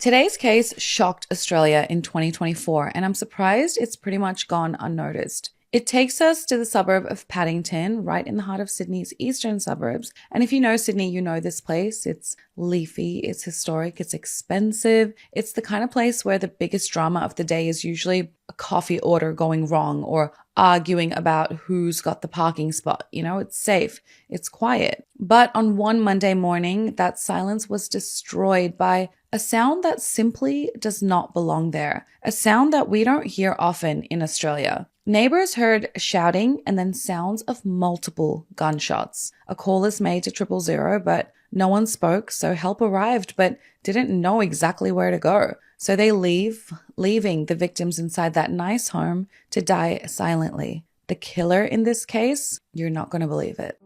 Today's case shocked Australia in 2024, and I'm surprised it's pretty much gone unnoticed. It takes us to the suburb of Paddington, right in the heart of Sydney's eastern suburbs. And if you know Sydney, you know this place. It's leafy, it's historic, it's expensive. It's the kind of place where the biggest drama of the day is usually a coffee order going wrong or arguing about who's got the parking spot. It's safe, it's quiet. But on one Monday morning, that silence was destroyed by a sound that simply does not belong there. A sound that we don't hear often in Australia. Neighbors heard shouting and then sounds of multiple gunshots. A call is made to 000, but no one spoke, so help arrived but didn't know exactly where to go. So they leaving the victims inside that nice home to die silently. The killer in this case, you're not going to believe it.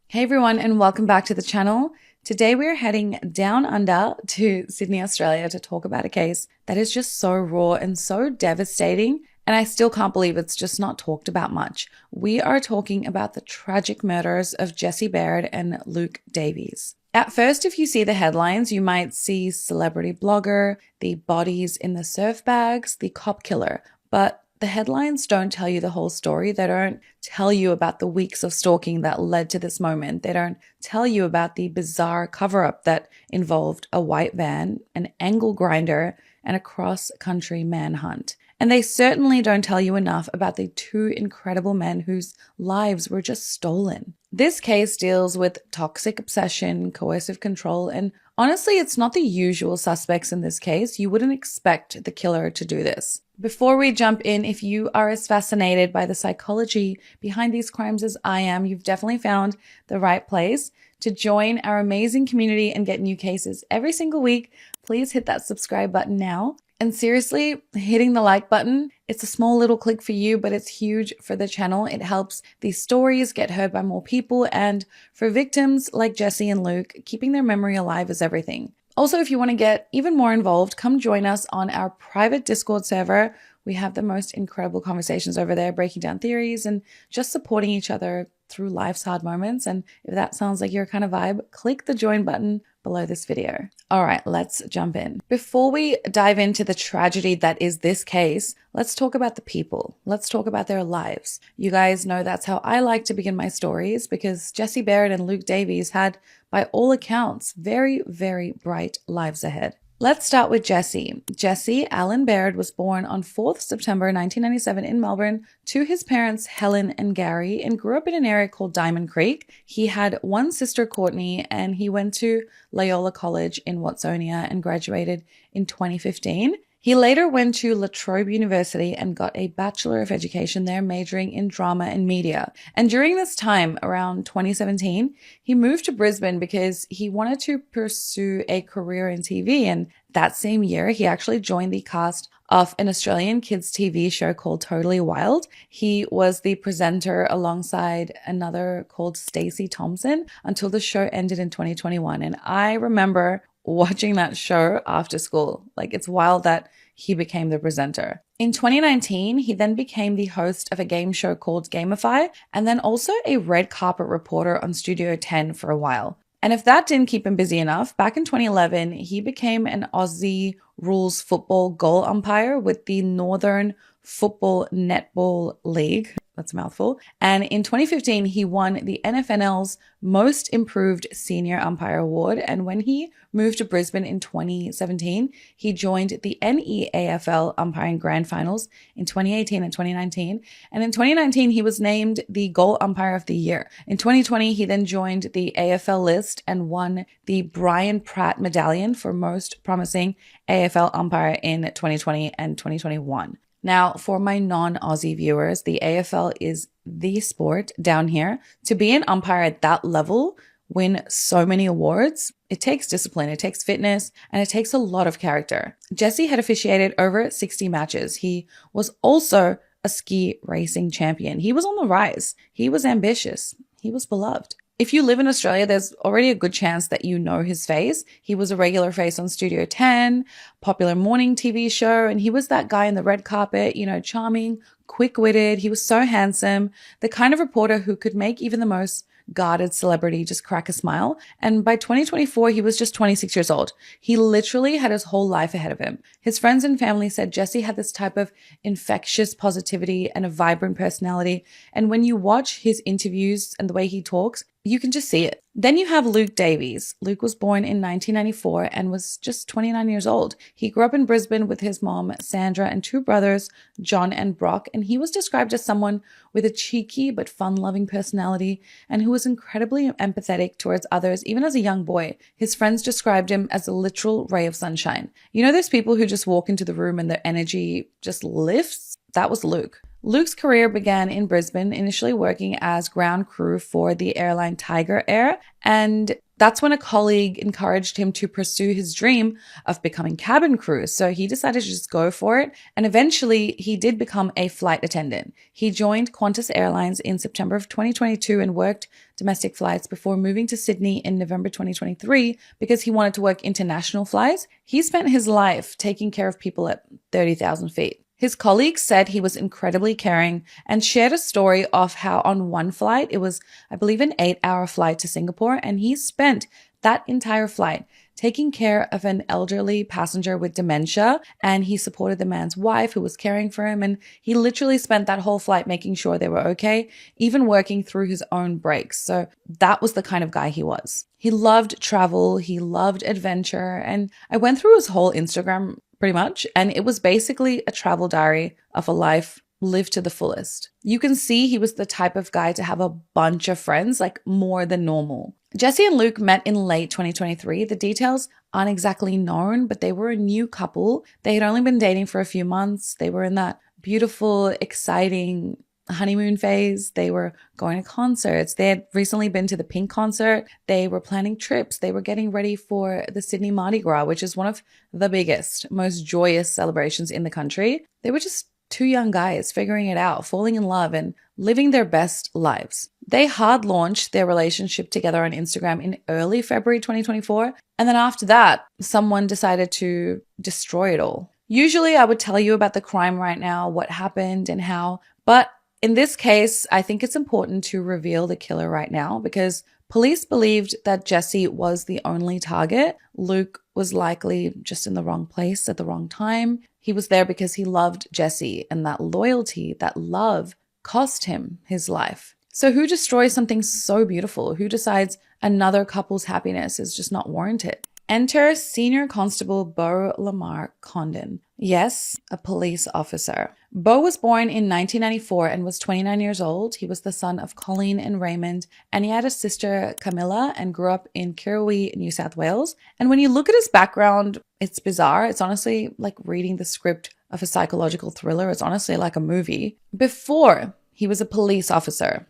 Hey everyone, and welcome back to the channel. Today we're heading down under to Sydney, Australia to talk about a case that is just so raw and so devastating, and I still can't believe it's just not talked about much. We are talking about the tragic murders of Jesse Baird and Luke Davies. At first, if you see the headlines, you might see celebrity blogger, the bodies in the surf bags, the cop killer, but the headlines don't tell you the whole story. They don't tell you about the weeks of stalking that led to this moment. They don't tell you about the bizarre cover-up that involved a white van, an angle grinder, and a cross-country manhunt. And they certainly don't tell you enough about the two incredible men whose lives were just stolen. This case deals with toxic obsession, coercive control, and honestly, it's not the usual suspects in this case. You wouldn't expect the killer to do this. Before we jump in, if you are as fascinated by the psychology behind these crimes as I am, you've definitely found the right place to join our amazing community and get new cases every single week. Please hit that subscribe button now. And seriously, hitting the like button, it's a small little click for you, but it's huge for the channel. It helps these stories get heard by more people. And for victims like Jesse and Luke, keeping their memory alive is everything. Also, if you want to get even more involved, come join us on our private Discord server. We have the most incredible conversations over there, breaking down theories and just supporting each other through life's hard moments. And if that sounds like your kind of vibe, click the join button below this video. All right, let's jump in. Before we dive into the tragedy that is this case, let's talk about the people. Let's talk about their lives. You guys know that's how I like to begin my stories because Jesse Baird and Luke Davies had, by all accounts, very, very bright lives ahead. Let's start with Jesse. Jesse Allen Baird was born on 4th September 1997 in Melbourne to his parents Helen and Gary and grew up in an area called Diamond Creek. He had one sister, Courtney, and he went to Loyola College in Watsonia and graduated in 2015. He later went to La Trobe University and got a Bachelor of Education there, majoring in drama and media. And during this time, around 2017, he moved to Brisbane because he wanted to pursue a career in TV. And that same year, he actually joined the cast of an Australian kids TV show called Totally Wild. He was the presenter alongside another called Stacey Thompson until the show ended in 2021. And I remember watching that show after school. Like, it's wild that he became the presenter. In 2019, he then became the host of a game show called Gamify, and then also a red carpet reporter on Studio 10 for a while. And if that didn't keep him busy enough, back in 2011, he became an Aussie rules football goal umpire with the Northern Football Netball League. That's a mouthful. And in 2015, he won the NFNL's Most Improved Senior Umpire Award. And when he moved to Brisbane in 2017, he joined the NEAFL Umpiring Grand Finals in 2018 and 2019. And in 2019, he was named the Goal Umpire of the Year. In 2020, he then joined the AFL list and won the Brian Pratt Medallion for Most Promising AFL Umpire in 2020 and 2021. Now, for my non-Aussie viewers, the AFL is the sport down here. To be an umpire at that level, win so many awards, it takes discipline, it takes fitness, and it takes a lot of character. Jesse had officiated over 60 matches. He was also a ski racing champion. He was on the rise. He was ambitious. He was beloved. If you live in Australia, there's already a good chance that you know his face. He was a regular face on Studio 10, popular morning TV show, and he was that guy in the red carpet, charming, quick-witted. He was so handsome, the kind of reporter who could make even the most guarded celebrity just crack a smile. And by 2024, he was just 26 years old. He literally had his whole life ahead of him. His friends and family said Jesse had this type of infectious positivity and a vibrant personality. And when you watch his interviews and the way he talks, you can just see it. Then you have Luke Davies. Luke was born in 1994 and was just 29 years old. He grew up in Brisbane with his mom, Sandra, and two brothers, John and Brock, and he was described as someone with a cheeky but fun-loving personality and who was incredibly empathetic towards others, even as a young boy. His friends described him as a literal ray of sunshine. You know those people who just walk into the room and their energy just lifts? That was Luke. Luke's career began in Brisbane, initially working as ground crew for the airline Tiger Air, and that's when a colleague encouraged him to pursue his dream of becoming cabin crew. So he decided to just go for it, and eventually he did become a flight attendant. He joined Qantas Airlines in September of 2022 and worked domestic flights before moving to Sydney in November 2023 because he wanted to work international flights. He spent his life taking care of people at 30,000 feet. His colleagues said he was incredibly caring and shared a story of how on one flight, it was, I believe, an 8-hour flight to Singapore, and he spent that entire flight taking care of an elderly passenger with dementia, and he supported the man's wife who was caring for him, and he literally spent that whole flight making sure they were okay, even working through his own breaks. So that was the kind of guy he was. He loved travel, he loved adventure, and I went through his whole Instagram pretty much, and it was basically a travel diary of a life lived to the fullest. You can see he was the type of guy to have a bunch of friends, like more than normal. Jesse and Luke met in late 2023. The details aren't exactly known, but they were a new couple. They had only been dating for a few months. They were in that beautiful, exciting honeymoon phase. They were going to concerts. They had recently been to the Pink concert. They were planning trips. They were getting ready for the Sydney Mardi Gras, which is one of the biggest, most joyous celebrations in the country. They were just two young guys figuring it out, falling in love and living their best lives. They hard launched their relationship together on Instagram in early February 2024. And then after that, someone decided to destroy it all. Usually I would tell you about the crime right now, what happened and how, but in this case, I think it's important to reveal the killer right now because police believed that Jesse was the only target. Luke was likely just in the wrong place at the wrong time. He was there because he loved Jesse, and that loyalty, that love cost him his life. So who destroys something so beautiful? Who decides another couple's happiness is just not warranted? Enter Senior Constable Beau Lamar Condon. Yes, a police officer. Beau was born in 1994 and was 29 years old. He was the son of Colleen and Raymond, and he had a sister, Camilla, and grew up in Kirrawee, New South Wales. And when you look at his background, it's bizarre. It's honestly like reading the script of a psychological thriller. It's honestly like a movie. Before he was a police officer,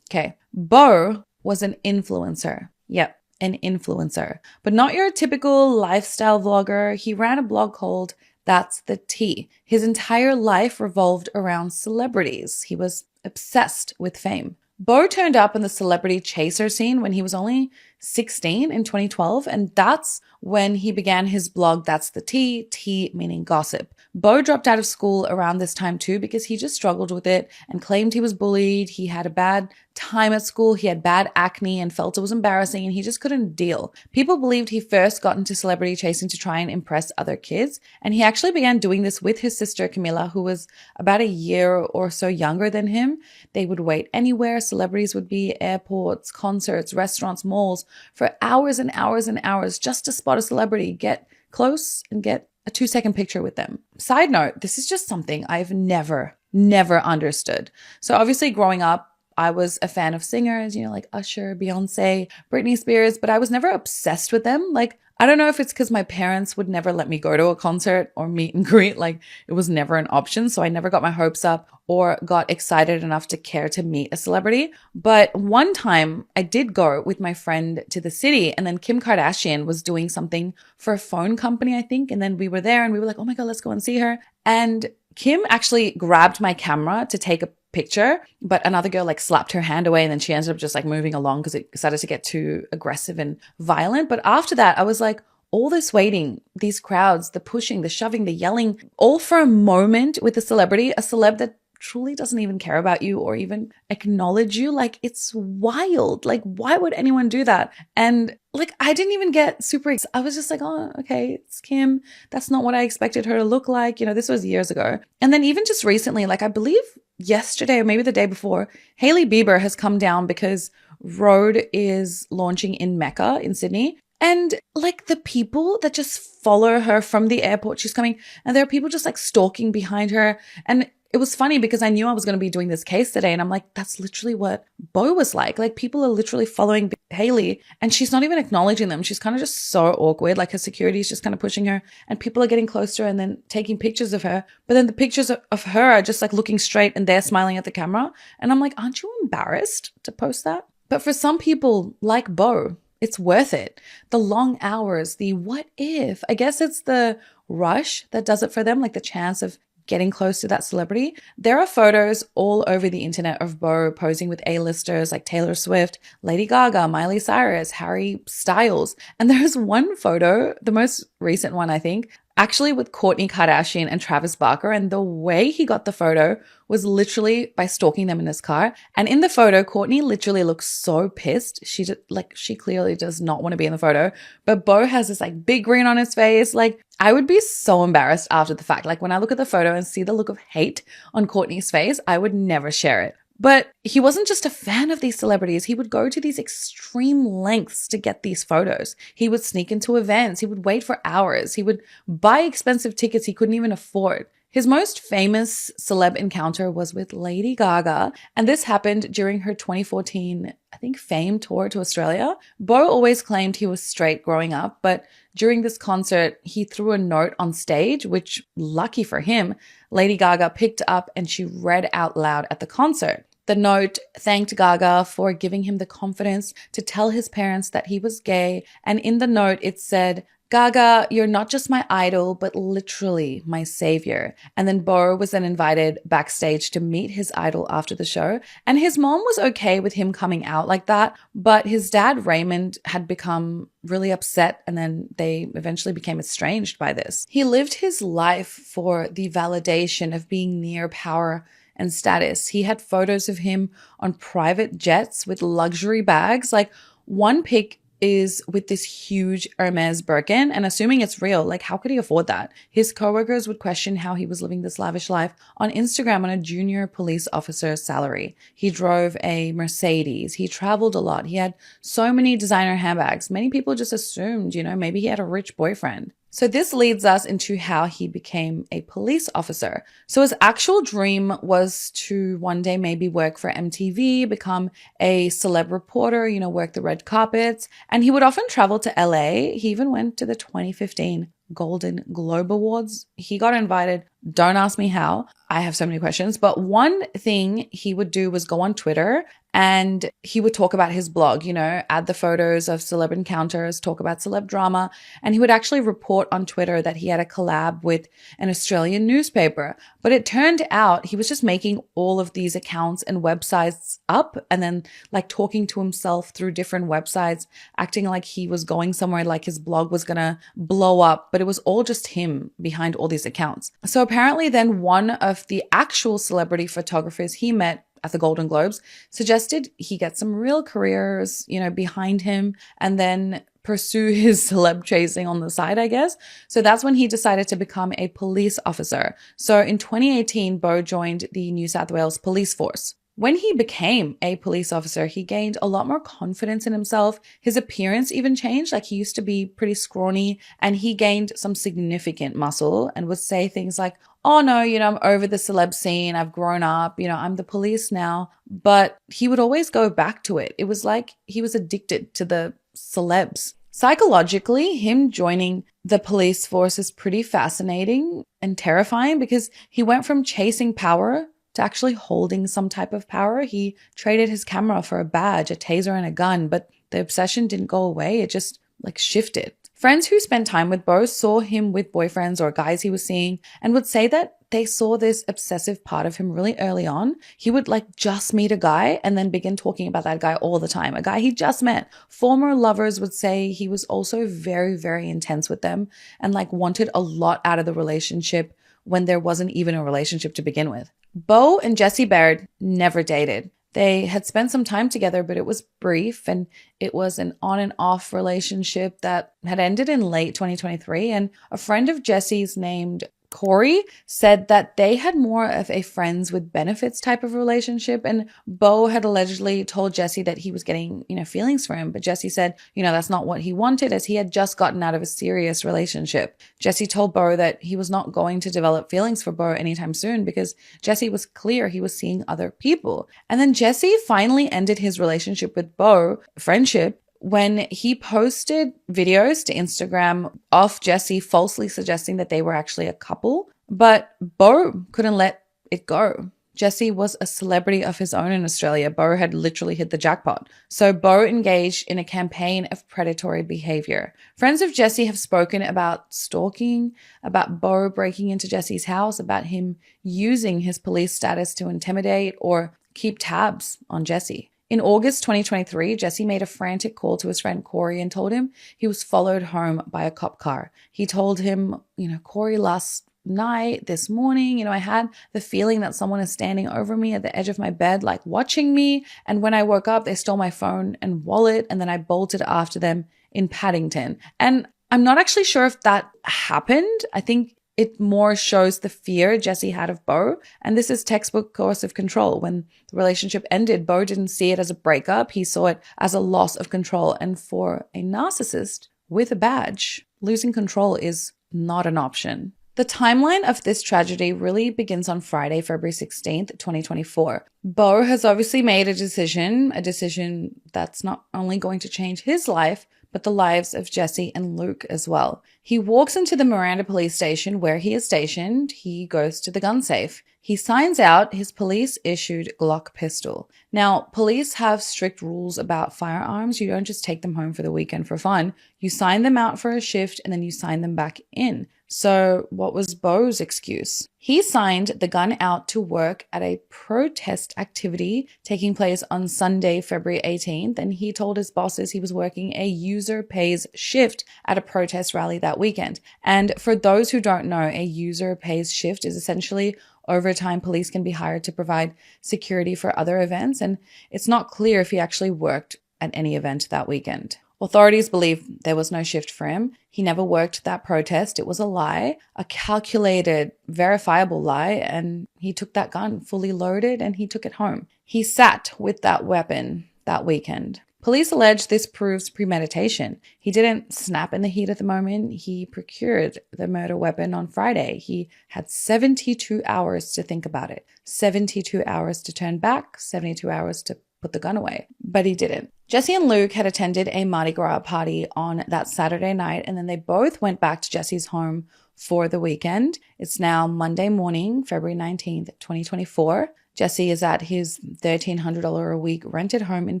Beau was an influencer. Yep. An influencer, but not your typical lifestyle vlogger. He ran a blog called That's the Tea. His entire life revolved around celebrities. He was obsessed with fame. Beau turned up in the celebrity chaser scene when he was only 16 in 2012, and that's when he began his blog That's the Tea meaning gossip. Beau dropped out of school around this time too because he just struggled with it and claimed he was bullied. He had a bad time at school. He had bad acne and felt it was embarrassing and he just couldn't deal. People believed he first got into celebrity chasing to try and impress other kids. And he actually began doing this with his sister Camilla, who was about a year or so younger than him. They would wait anywhere. Celebrities would be airports, concerts, restaurants, malls for hours and hours and hours just to spot a celebrity, get close and get a 2-second picture with them. Side note, this is just something I've never understood. So obviously growing up, I was a fan of singers, like Usher, Beyonce, Britney Spears, but I was never obsessed with them. Like, I don't know if it's because my parents would never let me go to a concert or meet and greet. Like, it was never an option. So I never got my hopes up or got excited enough to care to meet a celebrity. But one time I did go with my friend to the city, and then Kim Kardashian was doing something for a phone company, I think. And then we were there and we were like, oh my God, let's go and see her. And Kim actually grabbed my camera to take a picture, but another girl like slapped her hand away and then she ended up just like moving along because it started to get too aggressive and violent. But after that, I was like, all this waiting, these crowds, the pushing, the shoving, the yelling, all for a moment with a celebrity, a celeb that truly doesn't even care about you or even acknowledge you. Like, it's wild. Like, why would anyone do that? And like, I didn't even get super excited. I was just like, oh, okay, it's Kim. That's not what I expected her to look like. You know, this was years ago. And then even just recently, like I believe yesterday or maybe the day before, Hailey Bieber has come down because Road is launching in Mecca in Sydney. And like the people that just follow her from the airport, she's coming, and there are people just like stalking behind her. And it was funny because I knew I was going to be doing this case today. And I'm like, that's literally what Bo was like. Like, people are literally following Hailey and she's not even acknowledging them. She's kind of just so awkward. Like, her security is just kind of pushing her and people are getting close to her and then taking pictures of her. But then the pictures of her are just like looking straight and they're smiling at the camera. And I'm like, aren't you embarrassed to post that? But for some people like Bo, it's worth it. The long hours, the what if, I guess it's the rush that does it for them, like the chance of getting close to that celebrity. There are photos all over the internet of Bo posing with A-listers like Taylor Swift, Lady Gaga, Miley Cyrus, Harry Styles. And there's one photo, the most recent one, I think, actually with Kourtney Kardashian and Travis Barker. And the way he got the photo was literally by stalking them in his car. And in the photo, Kourtney literally looks so pissed. She clearly does not want to be in the photo, but Bo has this like big grin on his face. Like, I would be so embarrassed after the fact. Like, when I look at the photo and see the look of hate on Kourtney's face, I would never share it. But he wasn't just a fan of these celebrities. He would go to these extreme lengths to get these photos. He would sneak into events. He would wait for hours. He would buy expensive tickets he couldn't even afford. His most famous celeb encounter was with Lady Gaga, and this happened during her 2014, I think, Fame tour to Australia. Bo always claimed he was straight growing up, but during this concert, he threw a note on stage, which, lucky for him, Lady Gaga picked up and she read out loud at the concert. The note thanked Gaga for giving him the confidence to tell his parents that he was gay, and in the note it said, "Gaga, you're not just my idol, but literally my savior." And then Bo was then invited backstage to meet his idol after the show. And his mom was okay with him coming out like that, but his dad, Raymond, had become really upset, and then they eventually became estranged by this. He lived his life for the validation of being near power and status. He had photos of him on private jets with luxury bags. Like, one pic is with this huge Hermes Birkin, and assuming it's real, like, how could he afford that? His coworkers would question how he was living this lavish life on Instagram on a junior police officer's salary. He drove a Mercedes. He traveled a lot. He had so many designer handbags. Many people just assumed, maybe he had a rich boyfriend. So this leads us into how he became a police officer. So his actual dream was to one day maybe work for MTV, become a celeb reporter, work the red carpets. And he would often travel to LA. He even went to the 2015 Golden Globe Awards. He got invited. Don't ask me how. I have so many questions. But one thing he would do was go on Twitter and he would talk about his blog, add the photos of celeb encounters, talk about celeb drama. And he would actually report on Twitter that he had a collab with an Australian newspaper. But it turned out he was just making all of these accounts and websites up and then like talking to himself through different websites, acting like he was going somewhere, like his blog was going to blow up. But it was all just him behind all these accounts. So apparently then one of the actual celebrity photographers he met at the Golden Globes suggested he get some real careers, behind him and then pursue his celeb chasing on the side, I guess. So that's when he decided to become a police officer. So in 2018, Bo joined the New South Wales Police Force. When he became a police officer, he gained a lot more confidence in himself. His appearance even changed. Like, he used to be pretty scrawny and he gained some significant muscle and would say things like, "Oh no, I'm over the celeb scene. I've grown up, I'm the police now." But he would always go back to it. It was like he was addicted to the celebs. Psychologically, him joining the police force is pretty fascinating and terrifying because he went from chasing power to actually holding some type of power. He traded his camera for a badge, a taser, and a gun, but the obsession didn't go away. It just shifted. Friends who spent time with Beau saw him with boyfriends or guys he was seeing and would say that they saw this obsessive part of him really early on. He would just meet a guy and then begin talking about that guy all the time, a guy he just met. Former lovers would say he was also very, very intense with them and wanted a lot out of the relationship when there wasn't even a relationship to begin with. Beau and Jessie Baird never dated. They had spent some time together, but it was brief, and it was an on and off relationship that had ended in late 2023. And a friend of Jessie's named Corey said that they had more of a friends with benefits type of relationship, and Beau had allegedly told Jessie that he was getting, feelings for him, but Jessie said, that's not what he wanted, as he had just gotten out of a serious relationship. Jessie told Beau that he was not going to develop feelings for Beau anytime soon because Jessie was clear he was seeing other people. And then Jessie finally ended his relationship with Beau, friendship, when he posted videos to Instagram of Jessie falsely suggesting that they were actually a couple, but Beau couldn't let it go. Jessie was a celebrity of his own in Australia. Beau had literally hit the jackpot. So Beau engaged in a campaign of predatory behavior. Friends of Jessie have spoken about stalking, about Beau breaking into Jessie's house, about him using his police status to intimidate or keep tabs on Jessie. In August 2023, Jessie made a frantic call to his friend Corey and told him he was followed home by a cop car. He told him, Corey, last night, this morning, I had the feeling that someone is standing over me at the edge of my bed, watching me. And when I woke up, they stole my phone and wallet, and then I bolted after them in Paddington. And I'm not actually sure if that happened. I think it more shows the fear Jessie had of Beau. And this is textbook coercive control. When the relationship ended, Beau didn't see it as a breakup. He saw it as a loss of control. And for a narcissist with a badge, losing control is not an option. The timeline of this tragedy really begins on Friday, February 16th, 2024. Beau has obviously made a decision that's not only going to change his life, but the lives of Jessie and Luke as well. He walks into the Miranda police station where he is stationed. He goes to the gun safe. He signs out his police-issued Glock pistol. Now, police have strict rules about firearms. You don't just take them home for the weekend for fun. You sign them out for a shift and then you sign them back in. So what was Beau's excuse? He signed the gun out to work at a protest activity taking place on Sunday, February 18th, and he told his bosses he was working a user pays shift at a protest rally that weekend. And for those who don't know, a user pays shift is essentially overtime police can be hired to provide security for other events, and it's not clear if he actually worked at any event that weekend. Authorities believe there was no shift for him. He never worked that protest. It was a lie, a calculated, verifiable lie, and he took that gun fully loaded and he took it home. He sat with that weapon that weekend. Police allege this proves premeditation. He didn't snap in the heat of the moment. He procured the murder weapon on Friday. He had 72 hours to think about it, 72 hours to turn back, 72 hours to put the gun away, but he didn't. Jessie and Luke had attended a Mardi Gras party on that Saturday night, and then they both went back to Jessie's home for the weekend. It's now Monday morning, February 19th, 2024. Jessie is at his $1,300 a week rented home in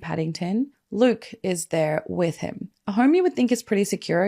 Paddington. Luke is there with him. A home you would think is pretty secure,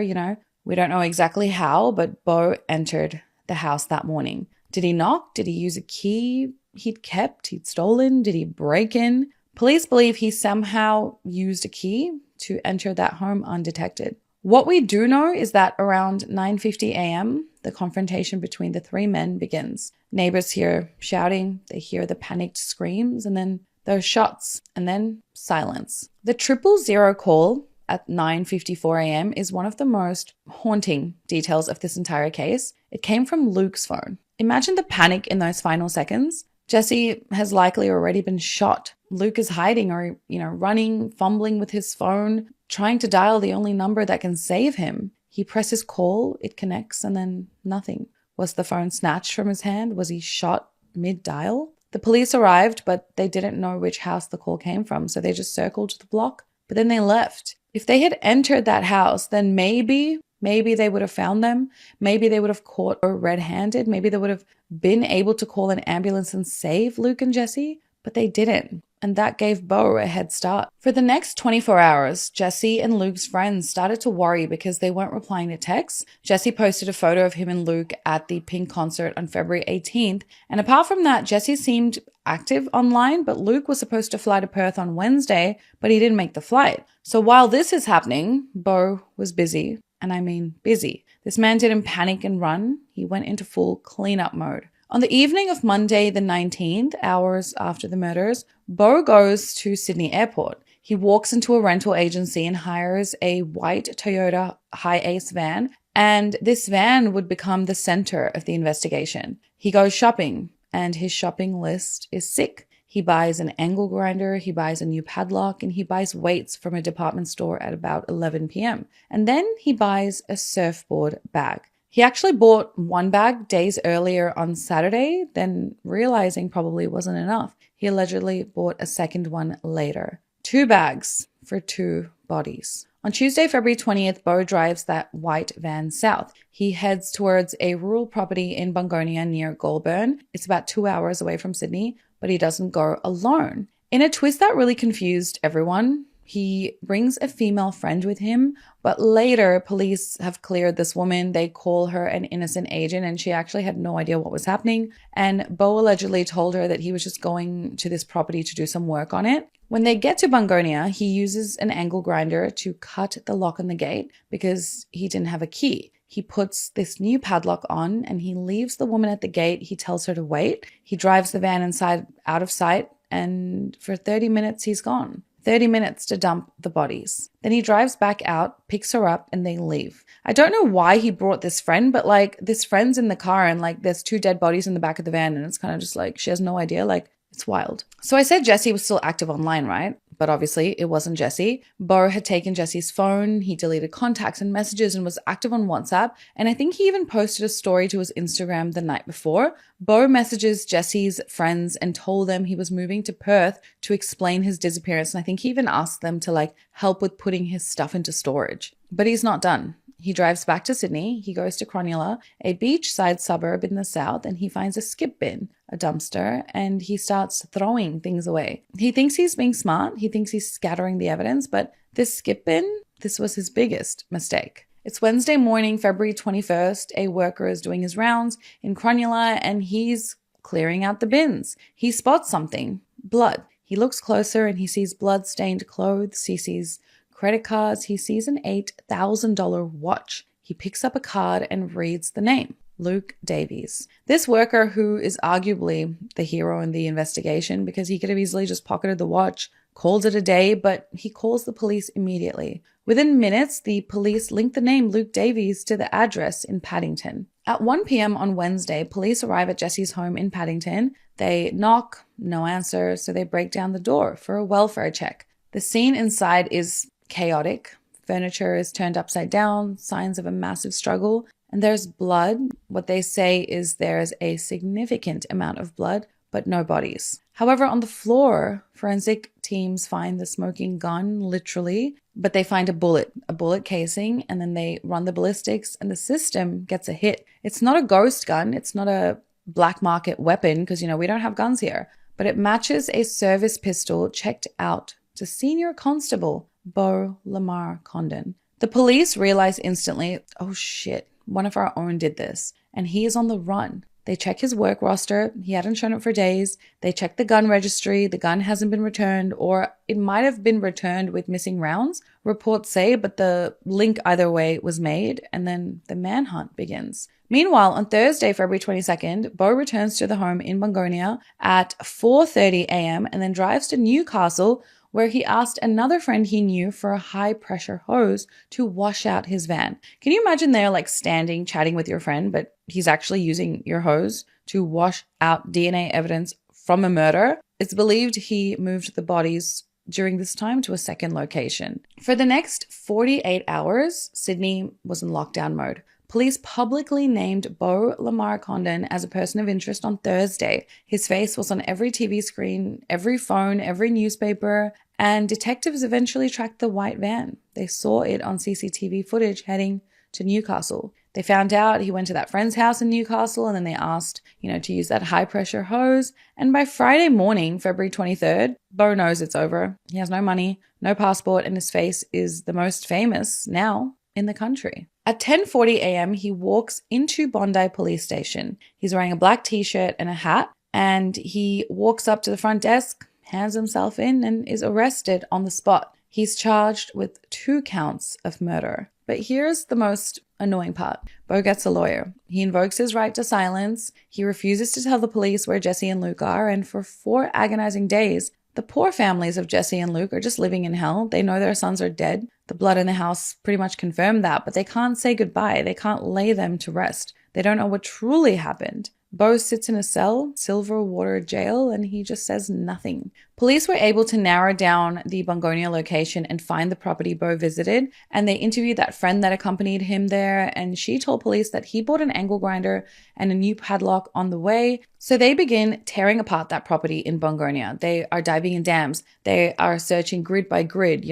We don't know exactly how, but Beau entered the house that morning. Did he knock? Did he use a key he'd stolen? Did he break in? Police believe he somehow used a key to enter that home undetected. What we do know is that around 9:50 a.m., the confrontation between the three men begins. Neighbors hear shouting, they hear the panicked screams, and then those shots, and then silence. The 000 call at 9:54 a.m. is one of the most haunting details of this entire case. It came from Luke's phone. Imagine the panic in those final seconds. Jessie has likely already been shot. Luke is hiding or, running, fumbling with his phone, trying to dial the only number that can save him. He presses call, it connects, and then nothing. Was the phone snatched from his hand? Was he shot mid-dial? The police arrived, but they didn't know which house the call came from, so they just circled the block, but then they left. If they had entered that house, then maybe they would have found them. Maybe they would have caught her red-handed. Maybe they would have been able to call an ambulance and save Luke and Jessie, but they didn't. and that gave Bo a head start. For the next 24 hours, Jesse and Luke's friends started to worry because they weren't replying to texts. Jesse posted a photo of him and Luke at the Pink concert on February 18th, and apart from that, Jesse seemed active online, but Luke was supposed to fly to Perth on Wednesday, but he didn't make the flight. So while this is happening, Bo was busy, and I mean busy. This man didn't panic and run. He went into full cleanup mode. On the evening of Monday the 19th, hours after the murders, Bo goes to Sydney Airport. He walks into a rental agency and hires a white Toyota Hi-Ace van, and this van would become the center of the investigation. He goes shopping, and his shopping list is sick. He buys an angle grinder, he buys a new padlock, and he buys weights from a department store at about 11 p.m. And then he buys a surfboard bag. He actually bought one bag days earlier on Saturday, then realizing probably wasn't enough, he allegedly bought a second one later. 2 bags for 2 bodies. On Tuesday, February 20th, Bo drives that white van south. He heads towards a rural property in Bungonia near Goulburn. It's about 2 hours away from Sydney, but he doesn't go alone. In a twist that really confused everyone, he brings a female friend with him, but later police have cleared this woman. They call her an innocent agent, and she actually had no idea what was happening. And Bo allegedly told her that he was just going to this property to do some work on it. When they get to Bungonia, he uses an angle grinder to cut the lock on the gate because he didn't have a key. He puts this new padlock on and he leaves the woman at the gate. He tells her to wait. He drives the van inside out of sight, and for 30 minutes he's gone. 30 minutes to dump the bodies. Then he drives back out, picks her up, and they leave. I don't know why he brought this friend, but like this friend's in the car and like there's 2 dead bodies in the back of the van, and it's kind of just like she has no idea. Like, it's wild. So I said Jesse was still active online, right? But obviously it wasn't Jesse. Bo had taken Jesse's phone, he deleted contacts and messages and was active on WhatsApp. And I think he even posted a story to his Instagram the night before. Bo messages Jesse's friends and told them he was moving to Perth to explain his disappearance. And I think he even asked them to like help with putting his stuff into storage. But he's not done. He drives back to Sydney. He goes to Cronulla, a beachside suburb in the south, and he finds a skip bin, a dumpster, and he starts throwing things away. He thinks he's being smart. He thinks he's scattering the evidence, but this skip bin, this was his biggest mistake. It's Wednesday morning, February 21st. A worker is doing his rounds in Cronulla, and he's clearing out the bins. He spots something, blood. He looks closer and he sees blood-stained clothes. He sees credit cards. He sees an $8,000 watch. He picks up a card and reads the name, Luke Davies. This worker, who is arguably the hero in the investigation because he could have easily just pocketed the watch, calls it a day, but he calls the police immediately. Within minutes, the police link the name Luke Davies to the address in Paddington. At 1 p.m. on Wednesday, police arrive at Jesse's home in Paddington. They knock, no answer, so they break down the door for a welfare check. The scene inside is chaotic. Furniture is turned upside down, signs of a massive struggle, and there's blood. What they say is there's a significant amount of blood, but no bodies. However, on the floor, forensic teams find the smoking gun, literally, but they find a bullet casing, and then they run the ballistics, and the system gets a hit. It's not a ghost gun. It's not a black market weapon because, we don't have guns here, but it matches a service pistol checked out to Senior Constable Bo Lamar Condon. The police realize instantly, oh shit, one of our own did this, and he is on the run. They check his work roster. He hadn't shown up for days. They check the gun registry. The gun hasn't been returned, or it might have been returned with missing rounds, reports say, but the link either way was made, and then the manhunt begins. Meanwhile, on Thursday, February 22nd, Bo returns to the home in Bungonia at 4:30 a.m. and then drives to Newcastle, where he asked another friend he knew for a high-pressure hose to wash out his van. Can you imagine there like standing, chatting with your friend, but he's actually using your hose to wash out DNA evidence from a murder? It's believed he moved the bodies during this time to a second location. For the next 48 hours, Sydney was in lockdown mode. Police publicly named Bo Lamar Condon as a person of interest on Thursday. His face was on every TV screen, every phone, every newspaper, and detectives eventually tracked the white van. They saw it on CCTV footage heading to Newcastle. They found out he went to that friend's house in Newcastle, and then they asked, to use that high pressure hose. And by Friday morning, February 23rd, Beau knows it's over. He has no money, no passport, and his face is the most famous now in the country. At 10:40 a.m., he walks into Bondi Police Station. He's wearing a black t-shirt and a hat, and he walks up to the front desk, hands himself in, and is arrested on the spot. He's charged with 2 counts of murder. But here's the most annoying part. Beau gets a lawyer. He invokes his right to silence. He refuses to tell the police where Jesse and Luke are, and for 4 agonizing days, the poor families of Jesse and Luke are just living in hell. They know their sons are dead. The blood in the house pretty much confirmed that, but they can't say goodbye. They can't lay them to rest. They don't know what truly happened. Beau sits in a cell, Silver Water Jail, and he just says nothing. Police were able to narrow down the Bungonia location and find the property Beau visited, and they interviewed that friend that accompanied him there, and she told police that he bought an angle grinder and a new padlock on the way. So they begin tearing apart that property in Bungonia. They are diving in dams. They are searching grid by grid,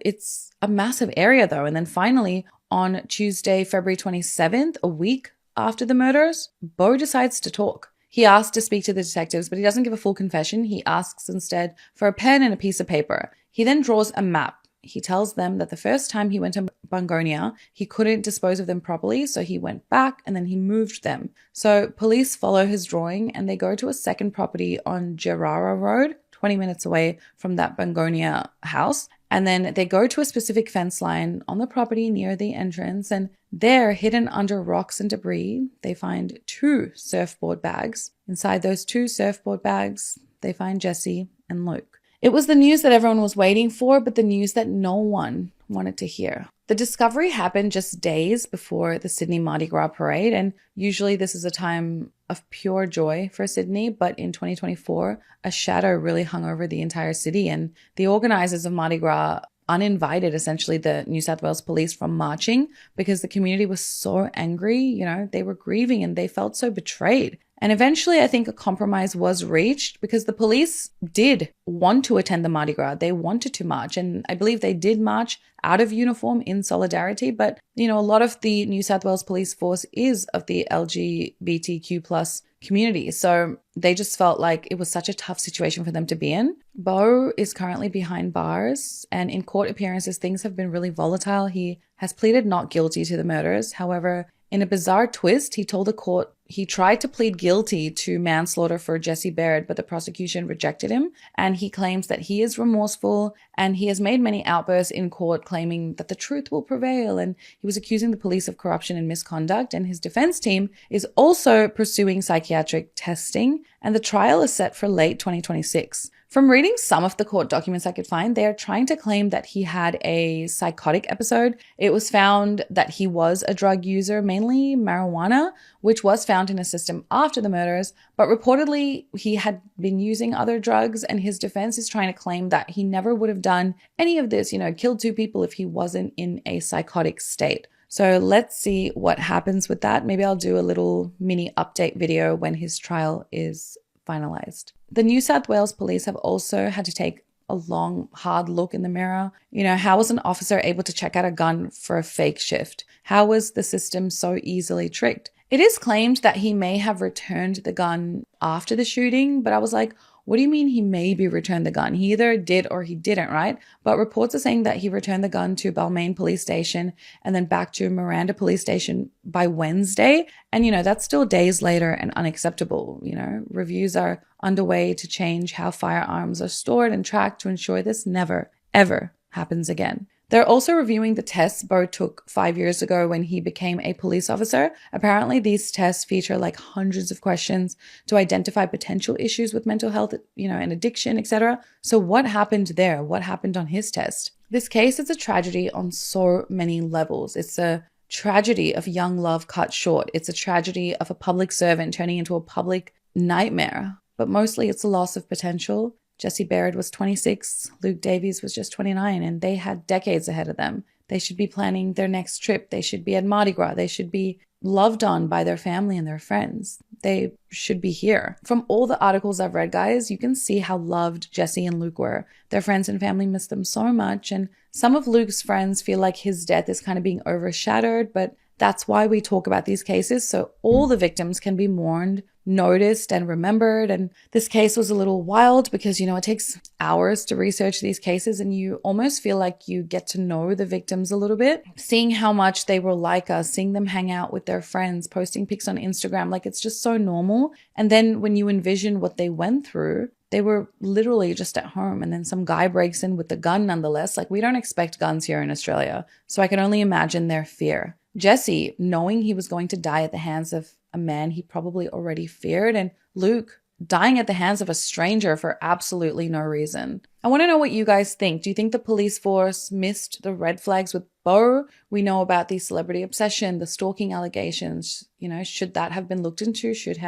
It's a massive area though. And then finally, on Tuesday, February 27th, a week after the murders, Beau decides to talk. He asks to speak to the detectives, but he doesn't give a full confession. He asks instead for a pen and a piece of paper. He then draws a map. He tells them that the first time he went to Bungonia, he couldn't dispose of them properly, so he went back and then he moved them. So police follow his drawing and they go to a second property on Gerrara Road, 20 minutes away from that Bungonia house. And then they go to a specific fence line on the property near the entrance, and there, hidden under rocks and debris, they find 2 surfboard bags. Inside those 2 surfboard bags, they find Jesse and Luke. It was the news that everyone was waiting for, but the news that no one wanted to hear. The discovery happened just days before the Sydney Mardi Gras parade, and usually this is a time of pure joy for Sydney, but in 2024, a shadow really hung over the entire city, and the organizers of Mardi Gras uninvited essentially the New South Wales police from marching because the community was so angry, they were grieving and they felt so betrayed. And eventually, I think a compromise was reached because the police did want to attend the Mardi Gras. They wanted to march, and I believe they did march out of uniform in solidarity. But, a lot of the New South Wales police force is of the LGBTQ plus community. So they just felt like it was such a tough situation for them to be in. Beau is currently behind bars, and in court appearances, things have been really volatile. He has pleaded not guilty to the murders. However, in a bizarre twist, he told the court he tried to plead guilty to manslaughter for Jesse Baird, but the prosecution rejected him. And he claims that he is remorseful, and he has made many outbursts in court claiming that the truth will prevail. And he was accusing the police of corruption and misconduct. And his defense team is also pursuing psychiatric testing. And the trial is set for late 2026. From reading some of the court documents I could find, they are trying to claim that he had a psychotic episode. It was found that he was a drug user, mainly marijuana, which was found in his system after the murders, but reportedly he had been using other drugs, and his defense is trying to claim that he never would have done any of this, killed 2 people if he wasn't in a psychotic state. So let's see what happens with that. Maybe I'll do a little mini update video when his trial is finalized. The New South Wales police have also had to take a long, hard look in the mirror. How was an officer able to check out a gun for a fake shift? How was the system so easily tricked? It is claimed that he may have returned the gun after the shooting, but I was like, what do you mean he maybe returned the gun? He either did or he didn't, right? But reports are saying that he returned the gun to Balmain Police Station and then back to Miranda Police Station by Wednesday. And, that's still days later and unacceptable. Reviews are underway to change how firearms are stored and tracked to ensure this never, ever happens again. They're also reviewing the tests Beau took 5 years ago when he became a police officer. Apparently, these tests feature hundreds of questions to identify potential issues with mental health, and addiction, etc. So what happened there? What happened on his test? This case is a tragedy on so many levels. It's a tragedy of young love cut short. It's a tragedy of a public servant turning into a public nightmare. But mostly it's a loss of potential. Jesse Baird was 26, Luke Davies was just 29, and they had decades ahead of them. They should be planning their next trip. They should be at Mardi Gras. They should be loved on by their family and their friends. They should be here. From all the articles I've read, guys, you can see how loved Jesse and Luke were. Their friends and family miss them so much, and some of Luke's friends feel like his death is kind of being overshadowed, but that's why we talk about these cases, so all the victims can be mourned noticed and remembered. And this case was a little wild because, it takes hours to research these cases and you almost feel like you get to know the victims a little bit. Seeing how much they were like us, seeing them hang out with their friends, posting pics on Instagram, like it's just so normal. And then when you envision what they went through, they were literally just at home and then some guy breaks in with a gun nonetheless. Like we don't expect guns here in Australia. So I can only imagine their fear. Jesse, knowing he was going to die at the hands of a man he probably already feared, and Luke dying at the hands of a stranger for absolutely no reason. I want to know what you guys think. Do you think the police force missed the red flags with Beau? We know about the celebrity obsession, the stalking allegations. Should that have been looked into? Should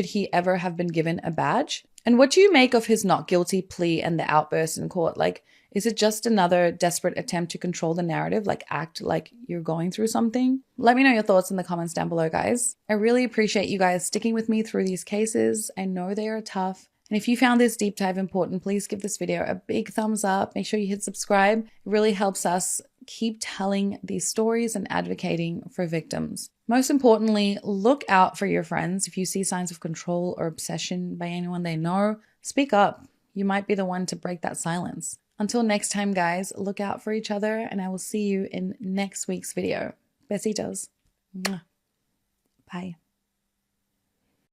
he ever have been given a badge? And what do you make of his not guilty plea and the outburst in court? Like, is it just another desperate attempt to control the narrative, like act like you're going through something? Let me know your thoughts in the comments down below, guys. I really appreciate you guys sticking with me through these cases. I know they are tough. And if you found this deep dive important, please give this video a big thumbs up. Make sure you hit subscribe. It really helps us keep telling these stories and advocating for victims. Most importantly, look out for your friends. If you see signs of control or obsession by anyone they know, speak up. You might be the one to break that silence. Until next time, guys, look out for each other, and I will see you in next week's video. Besitos. Mwah. Bye.